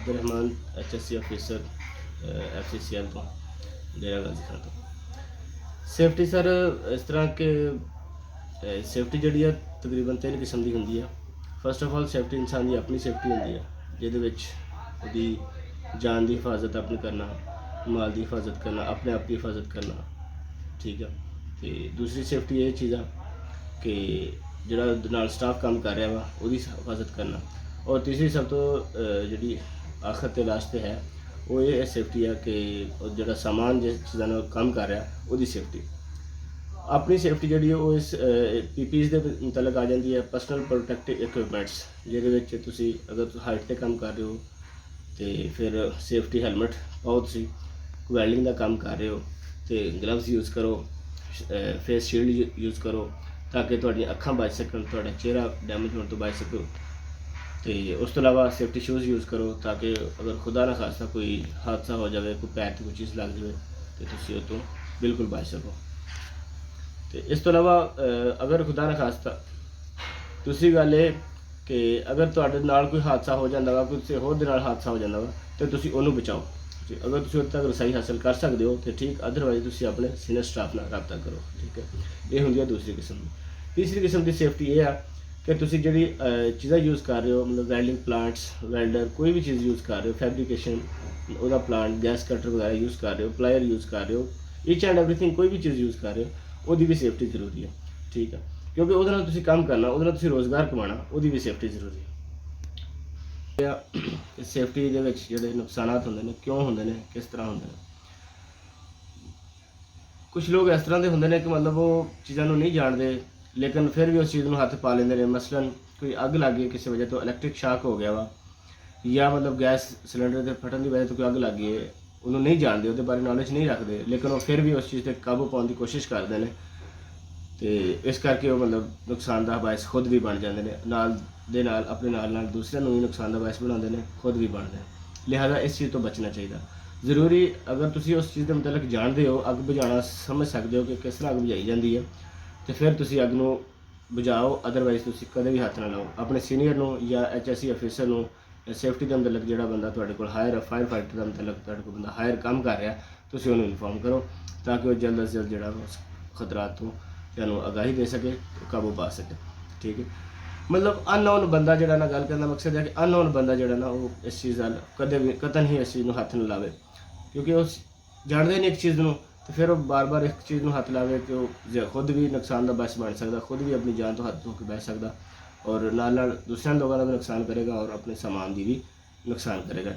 Abdul Rahman HSC officer FCCL तो डेरा गाजी खान तो। Safety sir इस तरह के सेफ्टी जी तकरीबन 3 किस्म की होंगी है। फस्ट ऑफ ऑल सेफ्टी इंसान की अपनी सेफ्टी होंगी है, जिहदे जान की हिफाजत अपनी करना, माल की हिफाजत करना, अपने आप की हिफाजत करना, ठीक है। तो दूसरी सेफ्टी ये चीज़ आ कि जिहड़ा नाल स्टाफ काम कर रहा वा उसकी हिफाजत करना, और तीसरी सब तो जी आखिर ते लास्ट ते है वो ये सेफ्टी है कि जिहड़ा सामान जिस चीज़ा नाल काम कर रहा उसकी सेफ्टी। अपनी सेफ्टी जी वो इस PPEs के मुतलक आ जाती है, पर्सनल प्रोटैक्टिव इक्विपमेंट्स, जिहदे तुसी अगर हाइट ते काम कर रहे हो तो फिर सेफ्टी हैलमेट पाओ, तुसी वैल्डिंग का काम कर रहे हो तो ग्लव्स यूज़ करो, फेस शील्ड यूज़ करो ताकि तुहाडियां अखां बच सकन, तुहाडा चेहरा डैमेज होने तो बच सको। तो उस तो अलावा सेफ्टी शूज़ यूज़ करो ताकि अगर खुदा ना खास्ता कोई हादसा हो जाए, कोई पैर से कोई चीज़ लग जाए तो तुसी उस तो बिल्कुल बच सको। तो इस तो अलावा अगर खुदा ना खास्ता दूसरी गल ये कि अगर तुहाडे नाल कोई हादसा हो जाता वा, किसी होर दे नाल हादसा हो जाता वा तो तुसी उहनूं बचाओ। अगर तुसी उद तक रसाई हासिल कर सकते हो तो ठीक, अदरवाइज तुसी अपने सीनियर स्टाफ नाल रब्ता करो, ठीक है। ये होंदी है दूसरी किस्म। तीसरी किस्म की सेफ्टी ये है कि तुसी जिहड़ी चीज़ां यूज़ कर रहे हो, मतलब वेल्डिंग प्लांट्स, वेल्डर कोई भी चीज़ यूज़ कर रहे हो, फैब्रिकेशन उसका प्लांट, गैस कटर वगैरह यूज़ कर रहे हो, प्लायर यूज़ कर रहे हो, ईच एंड एवरीथिंग कोई भी चीज़ यूज़ कर रहे हो उसकी भी सेफ्टी जरूरी है, ठीक है। क्योंकि उहदे नाल तुसी काम करना, उहदे नाल तुसी रोज़गार कमाना, उसकी भी सेफ्टी जरूरी है। सेफ्टी दे विच जिहड़े नुकसानात होंदे ने, क्यों होंदे ने, किस तरह होंदे ने। कुछ लोग इस तरह के होंदे ने कि मतलब वो चीज़ों नहीं जानते लेकिन फिर भी उस चीज़ में हथ पा लेंदे ने। मसलन कोई अग लग गई किसी वजह तो, इलैक्ट्रिक शाक हो गया वा, या मतलब गैस सिलेंडर के फटन की वजह तो कोई अग लग गई है, उन्होंने नहीं जानते, उसके बारे नॉलेज नहीं रखते, लेकिन वो फिर भी उस चीज़ पर काबू पाने की कोशिश करते हैं। तो इस करके वो मतलब नुकसान का बायस खुद भी बन जाते हैं, अपने नाल दूसरे भी नुकसान का बायस बनाते हैं, खुद भी बनते हैं। लिहाजा इस चीज़ तो बचना चाहिए। ज़रूरी अगर तुसी उस चीज़ के मुतलक जानते हो, अग बुझाना समझ सकते हो कि किस तरह अग बुझाई जाती है, तो फिर तुसी अग नूं बुझाओ, अदरवाइज तुसी कदे भी हाथ ना लाओ। अपने सीनियर नूं या HSC ऑफिसर नूं सेफ्टी के मुतलक जिहड़ा बंदा तुहाडे कोल हायर फायर फाइटर के मुतलक तुहाडे कोल बंदा हायर काम कर रहा तुसी उहनूं इन्फॉर्म करो ताकि वो जल्द अज जल्द जिहड़ा उस खतरात तो तुहानूं आगाही दे सके, काबू पा सके, ठीक है। मतलब अननोन बंदा जिहड़ा ना, गल करने का मकसद है कि अननोन बंदा जिहड़ा ना वो इस चीज़ नाल कदे भी कतन ही इस चीज़ नूं हथ ना लावे, क्योंकि उस जानते नहीं एक चीज़ नूं, तो फिर वो बार बार एक चीज़ नूं हथ लावे तो खुद भी नुकसान का बस बन सकता, खुद भी अपनी जान तो हथ धो के बच सकता, और नाल दूसरे लोगों का भी नुकसान करेगा और अपने सामान की भी नुकसान करेगा।